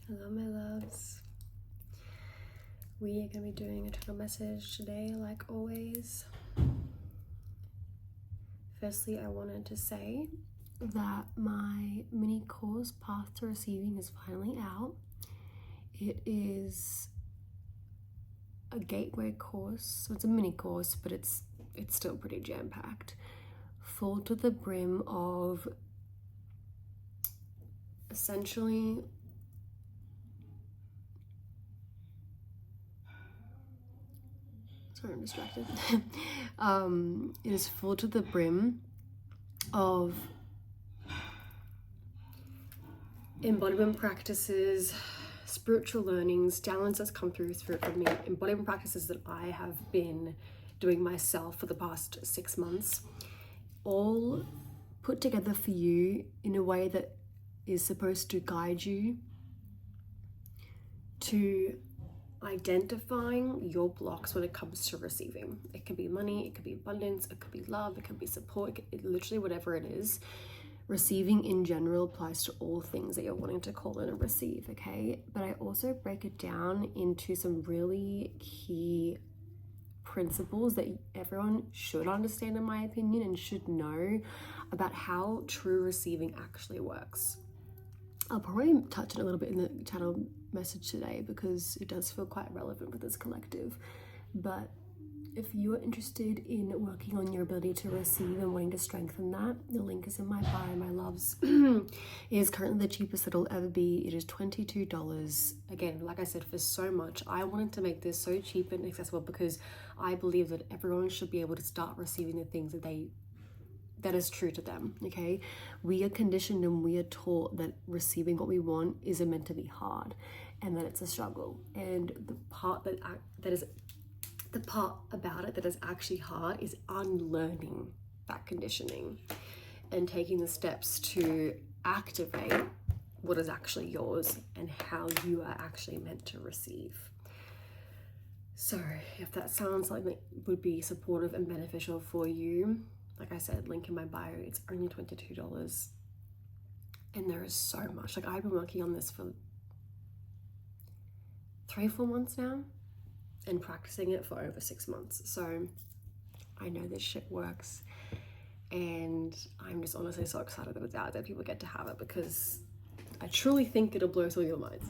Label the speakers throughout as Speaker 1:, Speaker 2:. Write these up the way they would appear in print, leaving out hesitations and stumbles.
Speaker 1: Hello, my loves. We are going to be doing a channel message today, like always. Firstly, I wanted to say that my mini course, Path to Receiving, is finally out. It is a gateway course, so it's a mini course, but it's still pretty jam-packed, full to the brim of essentially sorry, I'm distracted. It is full to the brim of embodiment practices, spiritual learnings, talents that's come through for me, embodiment practices that I have been doing myself for the past 6 months, all put together for you in a way that is supposed to guide you to identifying your blocks when it comes to receiving. It can be money, it could be abundance, it could be love, it could be support, literally whatever it is. Receiving in general applies to all things that you're wanting to call in and receive, okay? But I also break it down into some really key principles that everyone should understand, in my opinion, and should know about how true receiving actually works. I'll probably touch on it a little bit in the channel message today because it does feel quite relevant for this collective. But if you are interested in working on your ability to receive and wanting to strengthen that, the link is in my bio, my loves. It is currently the cheapest it'll ever be. It is $22. Again, like I said, for so much. I wanted to make this so cheap and accessible because I believe that everyone should be able to start receiving the things that is true to them, okay? We are conditioned and we are taught that receiving what we want is meant to be hard and that it's a struggle. And the part about it that is actually hard is unlearning that conditioning and taking the steps to activate what is actually yours and how you are actually meant to receive. So if that sounds like it would be supportive and beneficial for you, like I said, link in my bio, it's only $22. And there is so much. Like, I've been working on this for 3-4 months now and practicing it for over 6 months. So I know this shit works. And I'm just honestly so excited that it's out there. People get to have it because I truly think it'll blow through your minds.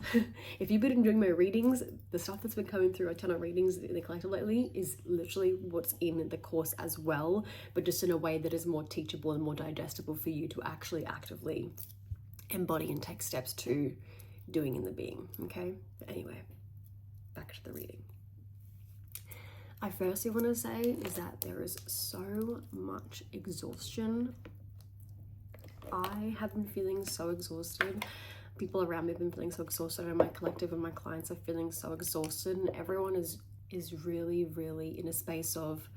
Speaker 1: If you've been enjoying my readings, the stuff that's been coming through a ton of readings in the collective lately is literally what's in the course as well, but just in a way that is more teachable and more digestible for you to actually actively embody and take steps to doing in the being, okay? But anyway, back to the reading. I firstly want to say is that there is so much exhaustion. I have been feeling so exhausted. People around me have been feeling so exhausted, and my collective and my clients are feeling so exhausted, and everyone is really in a space of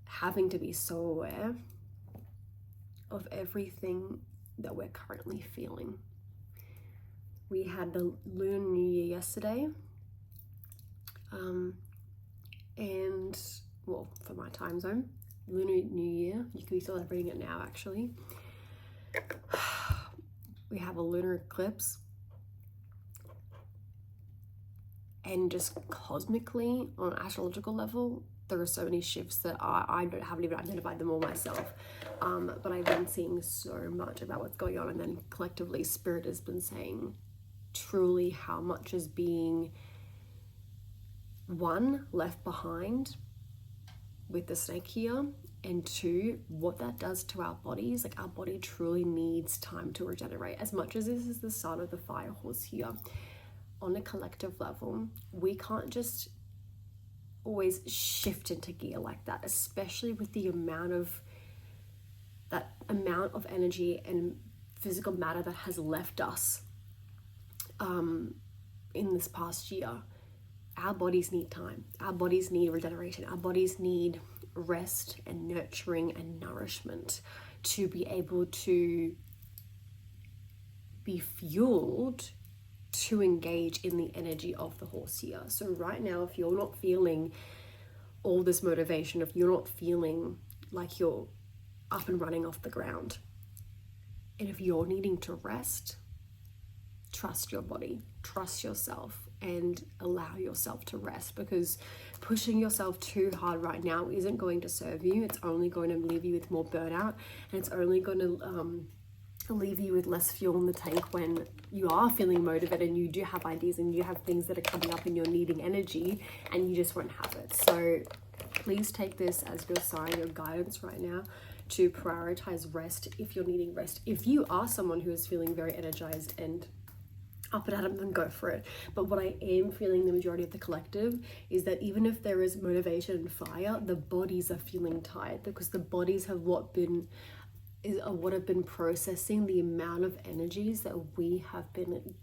Speaker 1: having to be so aware of everything that we're currently feeling. We had the Lunar New Year yesterday, and well, for my time zone, Lunar New Year, you could be celebrating it now actually. We have a lunar eclipse, and just cosmically on an astrological level there are so many shifts that I haven't even identified them all myself, but I've been seeing so much about what's going on, and then collectively Spirit has been saying truly how much is being, one, left behind with the snake here, and two, what that does to our bodies. Like, our body truly needs time to regenerate. As much as this is the start of the fire horse here, on a collective level, we can't just always shift into gear like that, especially with the amount of energy and physical matter that has left us in this past year. Our bodies need time. Our bodies need regeneration. Our bodies need rest and nurturing and nourishment to be able to be fueled to engage in the energy of the horse here. So right now, if you're not feeling all this motivation, if you're not feeling like you're up and running off the ground, and if you're needing to rest, trust your body, trust yourself, and allow yourself to rest, because pushing yourself too hard right now isn't going to serve you. It's only going to leave you with more burnout, and it's only going to leave you with less fuel in the tank when you are feeling motivated and you do have ideas and you have things that are coming up and you're needing energy and you just won't have it. So please take this as your sign, your guidance right now, to prioritize rest if you're needing rest. If you are someone who is feeling very energized and up and at 'em, then go for it. But what I am feeling the majority of the collective is that even if there is motivation and fire, the bodies are feeling tired, because the bodies have what have been processing the amount of energies that we have been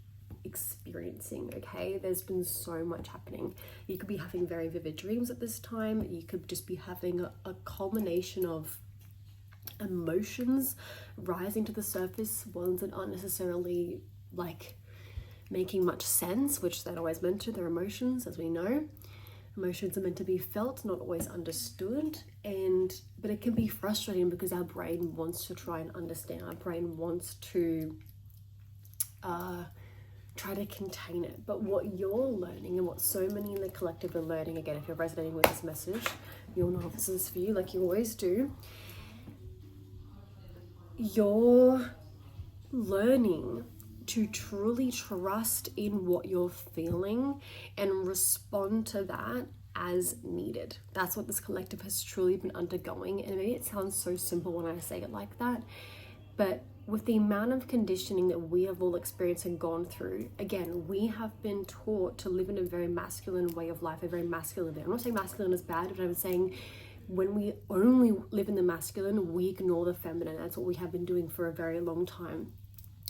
Speaker 1: experiencing. Okay, there's been so much happening. You could be having very vivid dreams at this time. You could just be having a culmination of emotions rising to the surface, ones that aren't necessarily like making much sense, which they're always meant to. They're emotions, as we know. Emotions are meant to be felt, not always understood. But it can be frustrating because our brain wants to try and understand. Our brain wants to try to contain it. But what you're learning, and what so many in the collective are learning, again, if you're resonating with this message, you'll know this is for you, like you always do. You're learning to truly trust in what you're feeling and respond to that as needed. That's what this collective has truly been undergoing. And maybe it sounds so simple when I say it like that, but with the amount of conditioning that we have all experienced and gone through, again, we have been taught to live in a very masculine way of life, a very masculine way. I'm not saying masculine is bad, but I'm saying when we only live in the masculine, we ignore the feminine. That's what we have been doing for a very long time.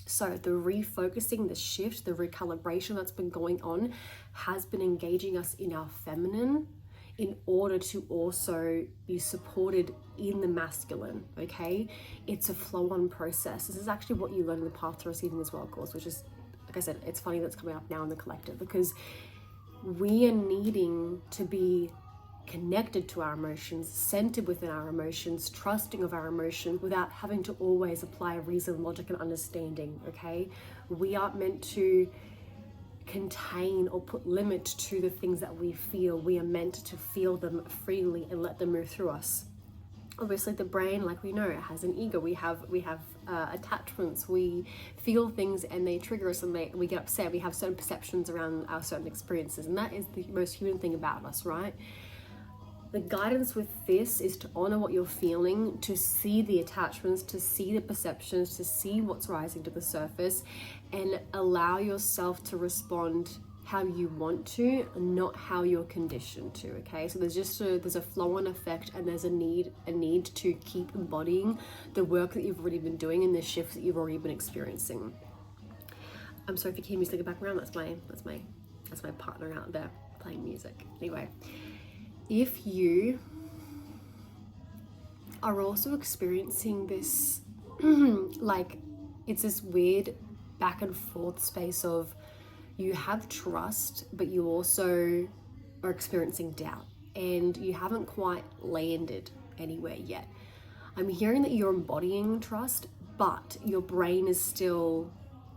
Speaker 1: So the refocusing, the shift, the recalibration that's been going on has been engaging us in our feminine in order to also be supported in the masculine, okay? It's a flow-on process. This is actually what you learn in the Path to Receiving as well course, which is, like I said, it's funny that's coming up now in the collective, because we are needing to be connected to our emotions, centered within our emotions, trusting of our emotions without having to always apply reason, logic, and understanding, okay? We aren't meant to contain or put limit to the things that we feel. We are meant to feel them freely and let them move through us. Obviously, the brain, like we know, it has an ego. We have attachments. We feel things and they trigger us and we get upset. We have certain perceptions around our certain experiences, and that is the most human thing about us, right? The guidance with this is to honor what you're feeling, to see the attachments, to see the perceptions, to see what's rising to the surface, and allow yourself to respond how you want to, not how you're conditioned to, okay? So there's a flow-on effect, and there's a need to keep embodying the work that you've already been doing and the shifts that you've already been experiencing. I'm sorry if you hear music in the background. That's my partner out there playing music. Anyway, if you are also experiencing this, like it's this weird back and forth space of you have trust, but you also are experiencing doubt and you haven't quite landed anywhere yet. I'm hearing that you're embodying trust, but your brain is still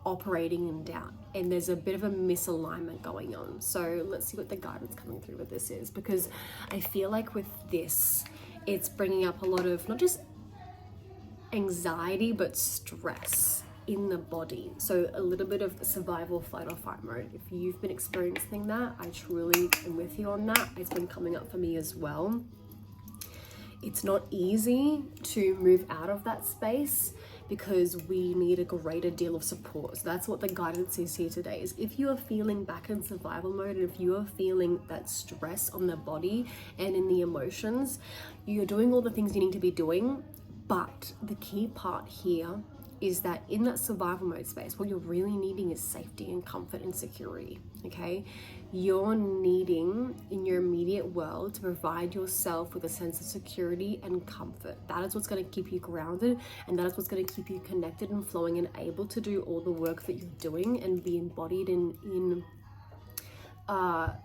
Speaker 1: operating in doubt, and there's a bit of a misalignment going on. So let's see what the guidance coming through with this is, because I feel like with this, it's bringing up a lot of not just anxiety, but stress in the body. So a little bit of survival, flight or fight mode. If you've been experiencing that, I truly am with you on that. It's been coming up for me as well. It's not easy to move out of that space, because we need a greater deal of support. So that's what the guidance is here today, is if you are feeling back in survival mode, and if you are feeling that stress on the body and in the emotions, you're doing all the things you need to be doing. But the key part here is that in that survival mode space, what you're really needing is safety and comfort and security, okay? You're needing in your immediate world to provide yourself with a sense of security and comfort. That is what's going to keep you grounded, and that is what's going to keep you connected and flowing and able to do all the work that you're doing and be embodied in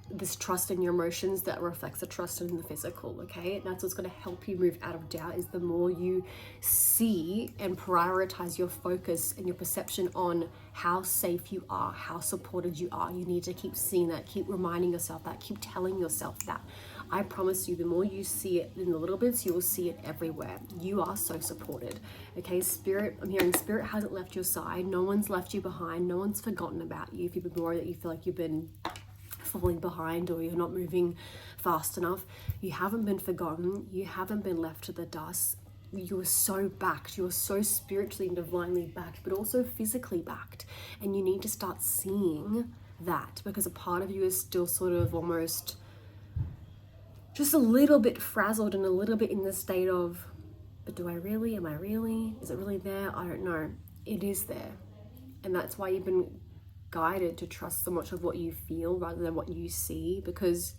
Speaker 1: this trust in your emotions that reflects the trust in the physical, okay? And that's what's going to help you move out of doubt, is the more you see and prioritize your focus and your perception on how safe you are, how supported you are. You need to keep seeing that, keep reminding yourself that, keep telling yourself that. I promise you, the more you see it in the little bits, you will see it everywhere. You are so supported, okay? Spirit, I'm hearing spirit hasn't left your side. No one's left you behind. No one's forgotten about you. If you've been worried that you feel like you've been falling behind or you're not moving fast enough, you haven't been forgotten. You haven't been left to the dust. You are so backed. You are so spiritually and divinely backed, but also physically backed. And you need to start seeing that, because a part of you is still sort of almost just a little bit frazzled and a little bit in the state of, but do I really? Am I really? Is it really there? I don't know. It is there. And that's why you've been guided to trust so much of what you feel rather than what you see, because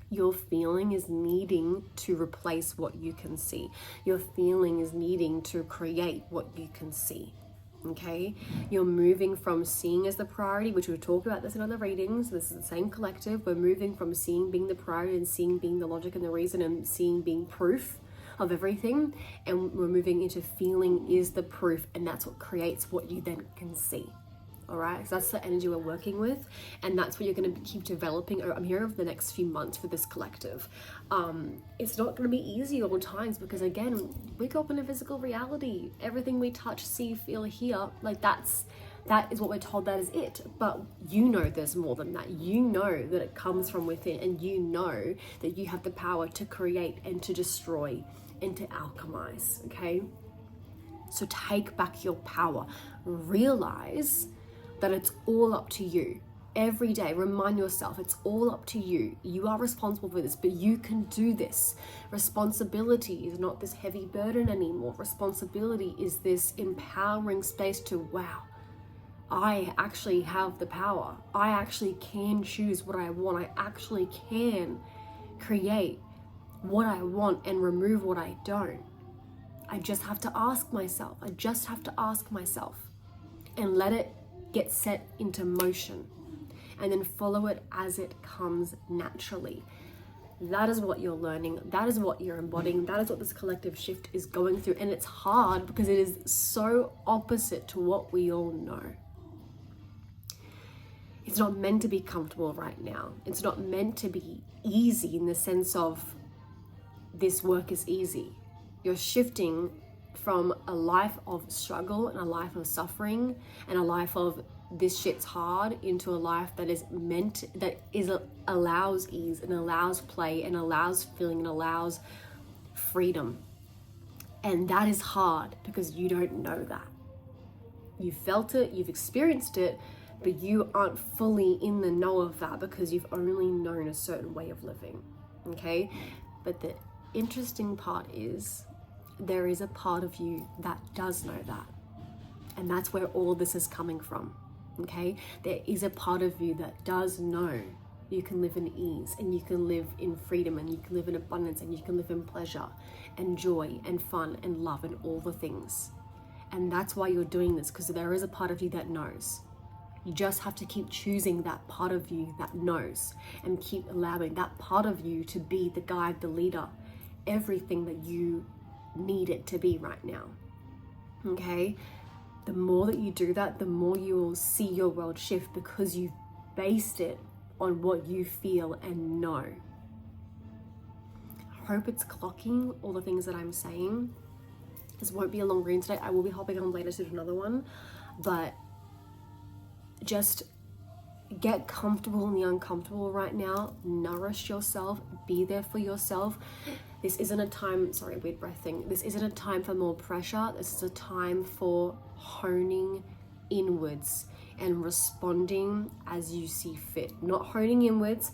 Speaker 1: your feeling is needing to replace what you can see. Your feeling is needing to create what you can see. Okay, you're moving from seeing as the priority, which we'll talk about this in other readings. This is the same collective. We're moving from seeing being the priority and seeing being the logic and the reason and seeing being proof of everything. And we're moving into feeling is the proof, and that's what creates what you then can see. All right, so that's the energy we're working with, and that's what you're going to keep developing. I'm here over the next few months for this collective. It's not going to be easy all times, because again, we go up in a physical reality. Everything we touch, see, feel, hear, like that is what we're told, that is it. But you know there's more than that. You know that it comes from within, and you know that you have the power to create and to destroy and to alchemize. Okay, so take back your power. Realize that it's all up to you. Every day, remind yourself, it's all up to you. You are responsible for this, but you can do this. Responsibility is not this heavy burden anymore. Responsibility is this empowering space to, wow, I actually have the power. I actually can choose what I want. I actually can create what I want and remove what I don't. I just have to ask myself. And let it get set into motion, and then follow it as it comes naturally. That is what you're learning. That is what you're embodying. That is what this collective shift is going through. And it's hard because it is so opposite to what we all know. It's not meant to be comfortable right now. It's not meant to be easy in the sense of this work is easy. You're shifting from a life of struggle and a life of suffering and a life of this shit's hard into a life that allows ease and allows play and allows feeling and allows freedom. And that is hard because you don't know that. You felt it, you've experienced it, but you aren't fully in the know of that because you've only known a certain way of living. Okay? But the interesting part is there is a part of you that does know that. And that's where all this is coming from. Okay? There is a part of you that does know you can live in ease and you can live in freedom and you can live in abundance and you can live in pleasure and joy and fun and love and all the things. And that's why you're doing this, because there is a part of you that knows. You just have to keep choosing that part of you that knows and keep allowing that part of you to be the guide, the leader, everything that you need it to be right now. Okay? The more that you do that, the more you will see your world shift because you've based it on what you feel and know. I hope it's clocking all the things that I'm saying. This won't be a long read today. I will be hopping on later to do another one, but just get comfortable in the uncomfortable right now. Nourish yourself. Be there for yourself. This isn't a time, sorry, weird breath thing. This isn't a time for more pressure. This is a time for honing inwards and responding as you see fit. Not honing inwards,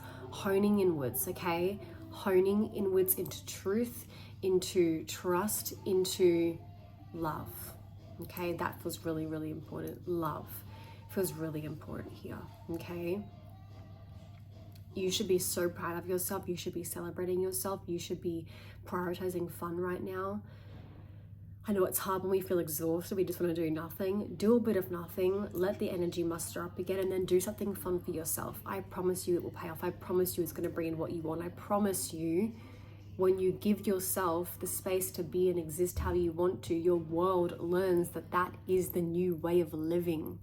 Speaker 1: okay? Honing inwards into truth, into trust, into love. Okay, that feels really, really important. Love feels really important here, okay? You should be so proud of yourself. You should be celebrating yourself. You should be prioritizing fun right now. I know it's hard when we feel exhausted, we just want to do nothing. Do a bit of nothing, let the energy muster up again, and then do something fun for yourself. I promise you it will pay off. I promise you it's going to bring in what you want. I promise you, when you give yourself the space to be and exist how you want to, your world learns that that is the new way of living.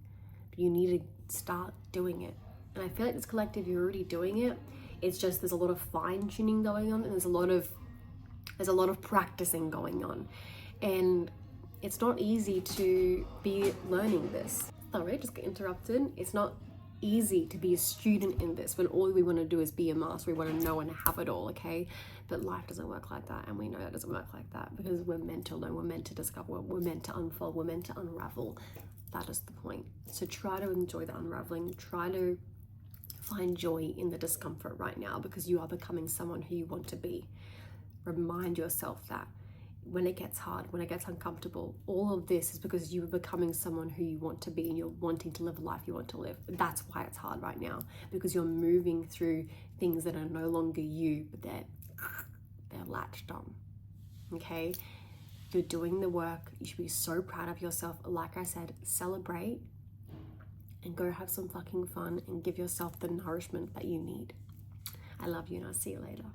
Speaker 1: But you need to start doing it. And I feel like this collective, you're already doing it. It's just there's a lot of fine tuning going on, and there's a lot of practicing going on. And it's not easy to be learning this. Sorry, just get interrupted. It's not easy to be a student in this when all we want to do is be a master. We want to know and have it all, okay? But life doesn't work like that, and we know it doesn't work like that because we're meant to learn, we're meant to discover, we're meant to unfold, we're meant to unravel. That is the point. So try to enjoy the unraveling. Try to find joy in the discomfort right now, because you are becoming someone who you want to be. Remind yourself that when it gets hard, when it gets uncomfortable, all of this is because you are becoming someone who you want to be, and you're wanting to live a life you want to live. That's why it's hard right now, because you're moving through things that are no longer you, but they're latched on. Okay, you're doing the work. You should be so proud of yourself. Like I said, celebrate and go have some fucking fun and give yourself the nourishment that you need. I love you, and I'll see you later.